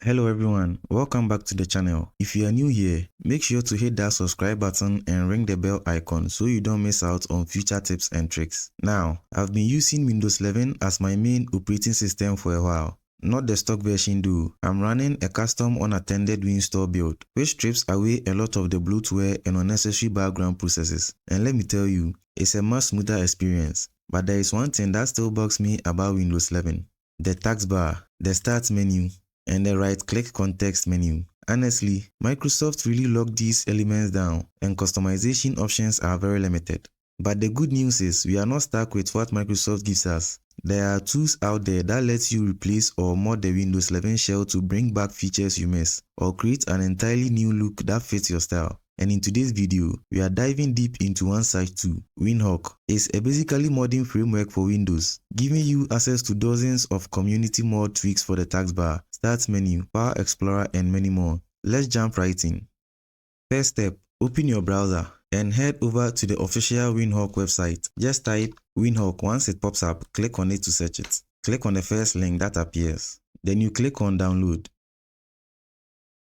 Hello everyone, welcome back to the channel. If you are new here, make sure to hit that subscribe button and ring the bell icon so you don't miss out on future tips and tricks. Now, I've been using Windows 11 as my main operating system for a while. Not the stock version though. I'm running a custom unattended WinStore build, which strips away a lot of the bloatware and unnecessary background processes. And let me tell you, it's a much smoother experience. But there is one thing that still bugs me about Windows 11. The taskbar, the start menu, and the right-click context menu. Honestly, Microsoft really locked these elements down and customization options are very limited. But the good news is we are not stuck with what Microsoft gives us. There are tools out there that let you replace or mod the Windows 11 shell to bring back features you miss or create an entirely new look that fits your style. And in today's video, we are diving deep into one such tool. Windhawk is a basically modding framework for Windows, giving you access to dozens of community mod tweaks for the taskbar, start menu, Power Explorer, and many more. Let's jump right in. First step, open your browser and head over to the official Windhawk website. Just type Windhawk. Once it pops up, click on it to search it. Click on the first link that appears. Then you click on download.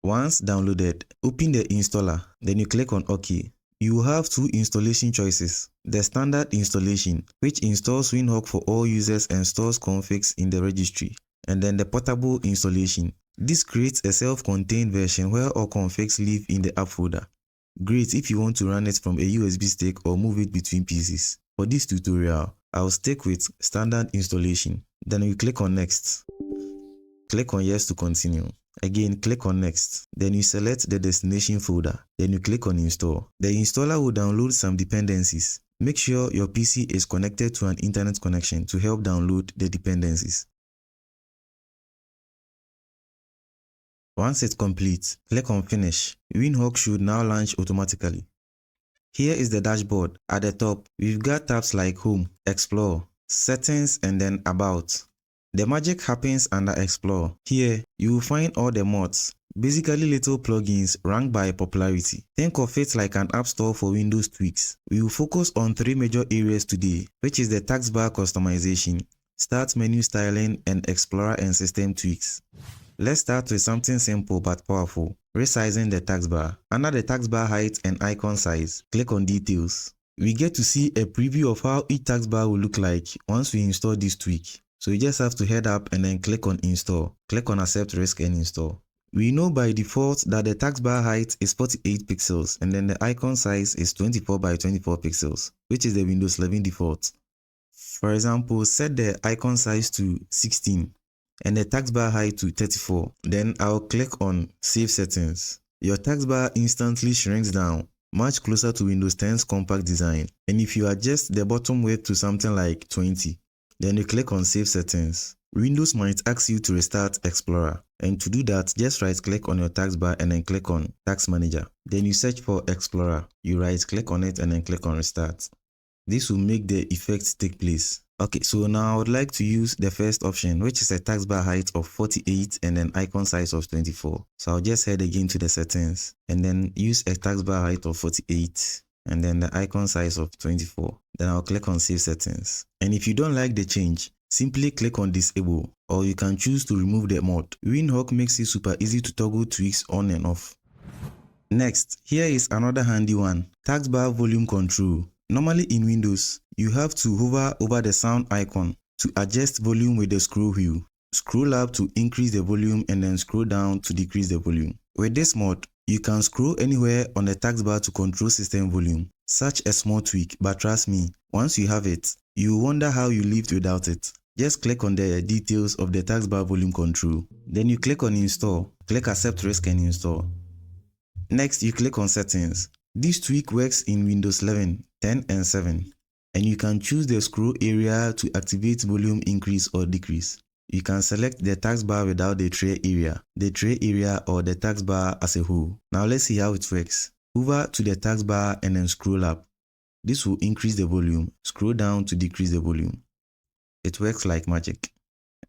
Once downloaded, open the installer, then you click on OK. You will have two installation choices. The standard installation, which installs Windhawk for all users and stores configs in the registry, and then the portable installation. This creates a self-contained version where all configs live in the app folder. Great if you want to run it from a USB stick or move it between PCs. For this tutorial, I'll stick with standard installation. Then you click on next. Click on yes to continue. Again, click on next. Then you select the destination folder. Then you click on install. The installer will download some dependencies. Make sure your PC is connected to an internet connection to help download the dependencies. Once it's complete, click on finish. Windhawk should now launch automatically. Here is the dashboard. At the top, we've got tabs like Home, Explore, Settings, and then About. The magic happens under Explore. Here, you will find all the mods, basically little plugins ranked by popularity. Think of it like an app store for Windows tweaks. We will focus on three major areas today, which is the taskbar customization, start menu styling, and Explorer and system tweaks. Let's start with something simple but powerful, resizing the taskbar. Under the taskbar height and icon size, click on Details. We get to see a preview of how each taskbar will look like once we install this tweak. So you just have to head up and then click on Install. Click on Accept Risk and Install. We know by default that the taskbar height is 48 pixels and then the icon size is 24 by 24 pixels, which is the Windows 11 default. For example, set the icon size to 16 and the taskbar height to 34. Then I'll click on Save Settings. Your taskbar instantly shrinks down, much closer to Windows 10's compact design. And if you adjust the bottom width to something like 20, then you click on Save Settings. Windows might ask you to restart Explorer. And to do that, just right click on your taskbar and then click on Task Manager. Then you search for Explorer. You right click on it and then click on Restart. This will make the effect take place. Okay, so now I would like to use the first option, which is a taskbar height of 48 and an icon size of 24. So I'll just head again to the settings and then use a taskbar height of 48. And then the icon size of 24. Then I'll click on Save Settings. And if you don't like the change, simply click on Disable, or you can choose to remove the mod. Windhawk makes it super easy to toggle tweaks on and off. Next, here is another handy one, taskbar volume control. Normally in Windows, you have to hover over the sound icon to adjust volume with the scroll wheel. Scroll up to increase the volume and then scroll down to decrease the volume. With this mod, you can scroll anywhere on the taskbar to control system volume. Such a small tweak, but trust me, once you have it, you will wonder how you lived without it. Just click on the details of the taskbar volume control. Then you click on Install. Click Accept Risk and Install. Next, you click on Settings. This tweak works in Windows 11, 10 and 7. And you can choose the scroll area to activate volume increase or decrease. You can select the taskbar without the tray area, or the taskbar as a whole. Now let's see how it works. Hover to the taskbar and then scroll up. This will increase the volume. Scroll down to decrease the volume. It works like magic.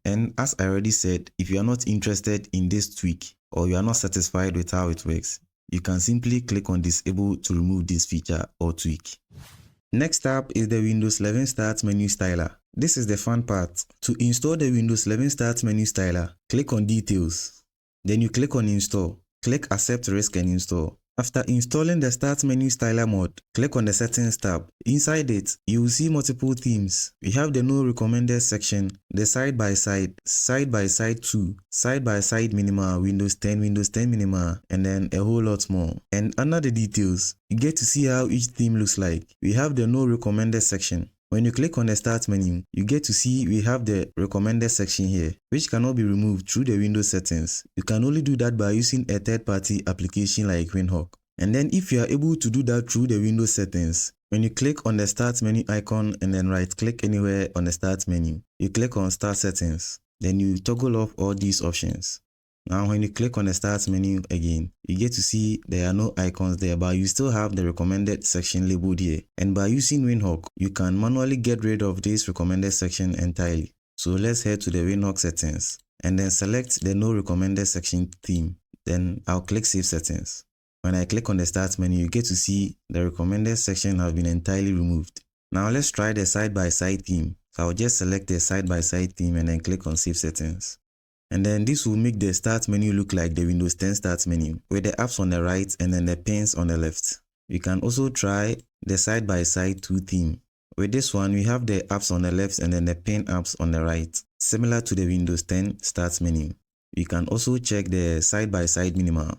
And as I already said, if you are not interested in this tweak or you are not satisfied with how it works, you can simply click on Disable to remove this feature or tweak. Next up is the Windows 11 Start Menu Styler. This is the fun part. To install the Windows 11 Start Menu Styler, click on Details. Then you click on install. Click accept risk and install. After installing the start menu styler mod, click on the settings tab. Inside it, you will see multiple themes. We have the no recommended section, the side by side 2, side by side minimal, Windows 10 minimal, and then a whole lot more. And under the details, you get to see how each theme looks like. We have the no recommended section. When you click on the start menu, you get to see we have the recommended section here, which cannot be removed through the Windows settings. You can only do that by using a third-party application like Windhawk. And then if you are able to do that through the Windows settings, when you click on the start menu icon and then right click anywhere on the start menu, you click on start settings, then you toggle off all these options. Now when you click on the start menu again, you get to see there are no icons there, but you still have the recommended section labeled here. And by using Windhawk, you can manually get rid of this recommended section entirely. So let's head to the Windhawk settings and then select the no recommended section theme. Then I'll click save settings. When I click on the start menu, you get to see the recommended section has been entirely removed. Now let's try the side-by-side theme. So I'll just select the side-by-side theme and then click on save settings. And then this will make the start menu look like the Windows 10 start menu, with the apps on the right and then the pins on the left. You can also try the side-by-side 2 theme. With this one, we have the apps on the left and then the pin apps on the right, similar to the Windows 10 start menu. You can also check the side-by-side minimal.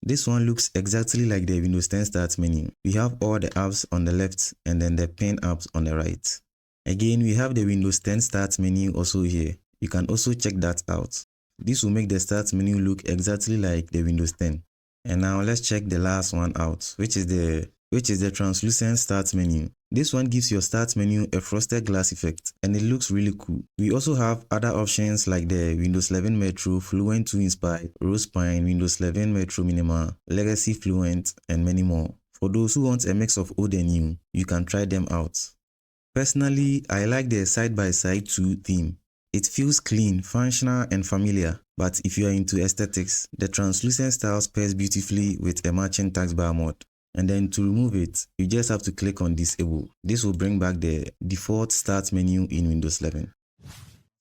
This one looks exactly like the Windows 10 start menu. We have all the apps on the left and then the pin apps on the right. Again, we have the Windows 10 start menu also here. You can also check that out. This will make the start menu look exactly like the Windows 10. And now let's check the last one out, which is the translucent start menu. This one gives your start menu a frosted glass effect and it looks really cool. We also have other options like the Windows 11 Metro, Fluent 2 Inspired, Rose Pine, Windows 11 Metro Minimal, Legacy Fluent, and many more. For those who want a mix of old and new, you can try them out. Personally, I like the side-by-side 2 theme. It feels clean, functional, and familiar, but if you are into aesthetics, the translucent style pairs beautifully with a matching taskbar mod. And then to remove it, you just have to click on disable. This will bring back the default start menu in Windows 11.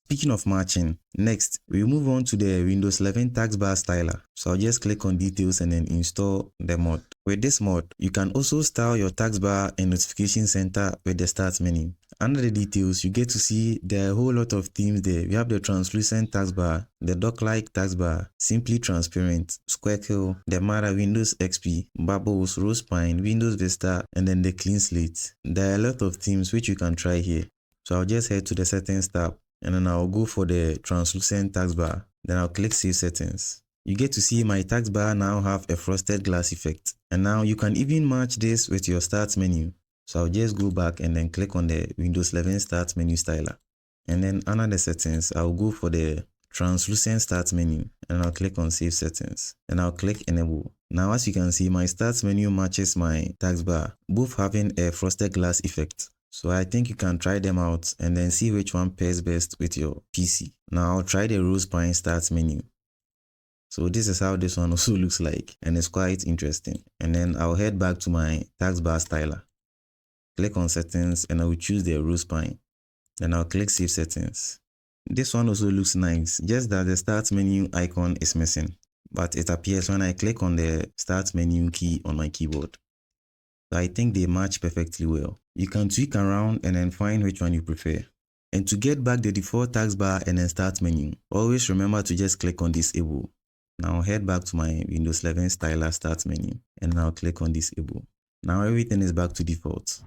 Speaking of matching, next, we move on to the Windows 11 taskbar styler. So I'll just click on details and then install the mod. With this mod, you can also style your taskbar and notification center with the start menu. Under the details, you get to see there are a whole lot of themes there. We have the translucent taskbar, the dock-like taskbar, simply transparent, squircle, the Mara Windows XP, Bubbles, Rose Pine, Windows Vista, and then the clean slate. There are a lot of themes which you can try here. So I'll just head to the settings tab and then I'll go for the translucent taskbar. Then I'll click save settings. You get to see my taskbar now have a frosted glass effect. And now you can even match this with your start menu. So I'll just go back and then click on the Windows 11 start menu styler. And then under the settings, I'll go for the translucent start menu and I'll click on save settings. And I'll click enable. Now as you can see, my start menu matches my taskbar, both having a frosted glass effect. So I think you can try them out and then see which one pairs best with your PC. Now I'll try the Rose Pine start menu. So this is how this one also looks like and it's quite interesting. And then I'll head back to my taskbar styler. Click on settings and I will choose the Rose Pine. Then I'll click save settings. This one also looks nice, just that the start menu icon is missing. But it appears when I click on the start menu key on my keyboard. So I think they match perfectly well. You can tweak around and then find which one you prefer. And to get back the default taskbar and then start menu, always remember to just click on disable. Now I'll head back to my Windows 11 styler start menu and now click on disable. Now everything is back to default.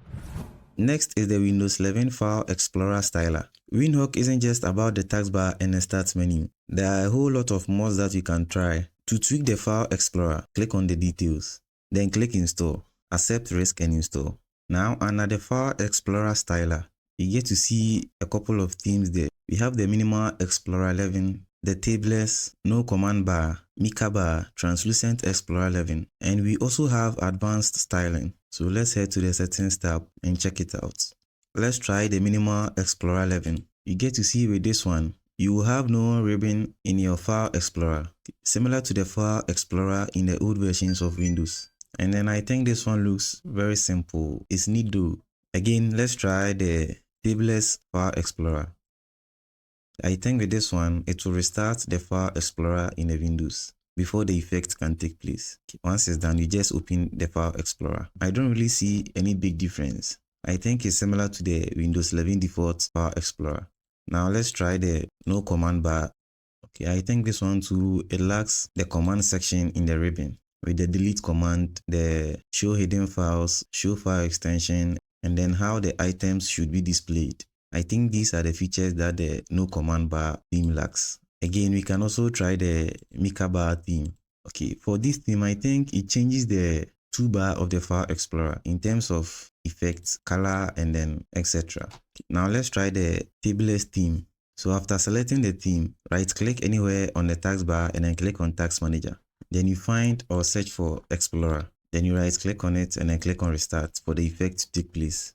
Next is the Windows 11 File Explorer styler. Windhawk isn't just about the taskbar and the start menu. There are a whole lot of mods that you can try. To tweak the File Explorer, click on the details, then click install, accept risk and install. Now under the File Explorer styler, you get to see a couple of themes there. We have the Minimal Explorer 11, the Tableless, No Command Bar, Mica Bar, Translucent Explorer 11, and we also have Advanced Styling. So let's head to the Settings tab and check it out. Let's try the Minimal Explorer 11. You get to see with this one, you will have no ribbon in your File Explorer, similar to the File Explorer in the old versions of Windows. And then I think this one looks very simple. It's neat though. Again, let's try the Tableless File Explorer. I think with this one, it will restart the File Explorer in the Windows. before the effect can take place. Once it's done, you just open the File Explorer. I don't really see any big difference. I think it's similar to the Windows 11 default File Explorer. Now let's try the no command bar. Okay, I think this one too, it lacks the command section in the ribbon with the delete command, the show hidden files, show file extension, and then how the items should be displayed. I think these are the features that the no command bar theme lacks. Again, we can also try the Mika bar theme. Okay, for this theme, I think it changes the toolbar of the File Explorer in terms of effects, color, and then etc. Now let's try the tableless theme. So after selecting the theme, right click anywhere on the taskbar and then click on Task Manager. Then you find or search for Explorer. Then you right click on it and then click on Restart for the effect to take place.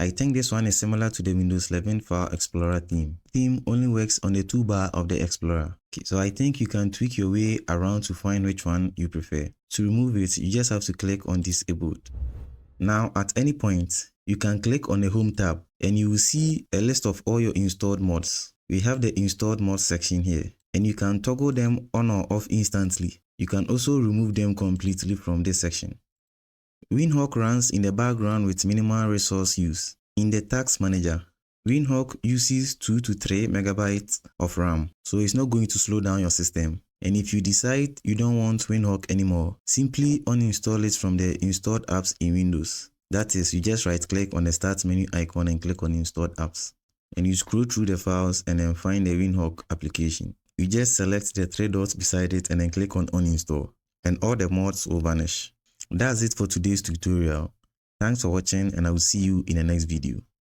I think this one is similar to the Windows 11 File Explorer theme. Theme only works on the toolbar of the Explorer. Okay, so I think you can tweak your way around to find which one you prefer. To remove it, you just have to click on Disabled. Now at any point, you can click on the Home tab and you will see a list of all your installed mods. We have the installed mods section here and you can toggle them on or off instantly. You can also remove them completely from this section. Windhawk runs in the background with minimal resource use. In the Task Manager, Windhawk uses 2 to 3 megabytes of RAM, so it's not going to slow down your system. And if you decide you don't want Windhawk anymore, simply uninstall it from the installed apps in Windows. That is, you just right click on the start menu icon and click on installed apps. And you scroll through the files and then find the Windhawk application. You just select the 3 dots beside it and then click on uninstall. And all the mods will vanish. That's it for today's tutorial. Thanks for watching and I will see you in the next video.